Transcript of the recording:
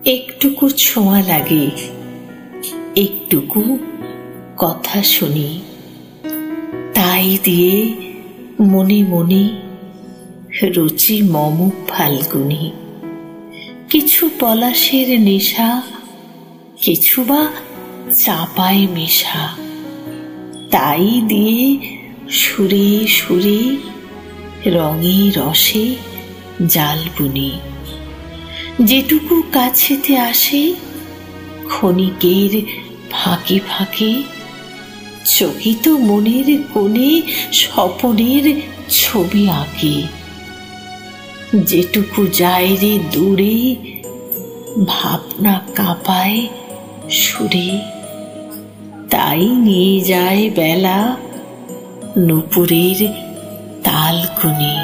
একটুকু ছোঁয়া লাগে, একটুকু কথা শুনি, তাই দিয়ে মনে মনে রুচি মম ফাল্গুনি। কিছু পলাশের নেশা, কিছু বা চাপায় মেশা, তাই দিয়ে সুরে সুরে রঙে রসে জাল বুনি। যেটুকু কাছেতে আসে ক্ষণিকের ফাঁকে ফাঁকে, চকিত মনের কোণে স্বপনের ছবি আঁকে। যেটুকু যায় রে দূরে ভাবনা কাঁপায় সুরে, তাই নিয়ে যায় বেলা নূপুরের তালকুনি।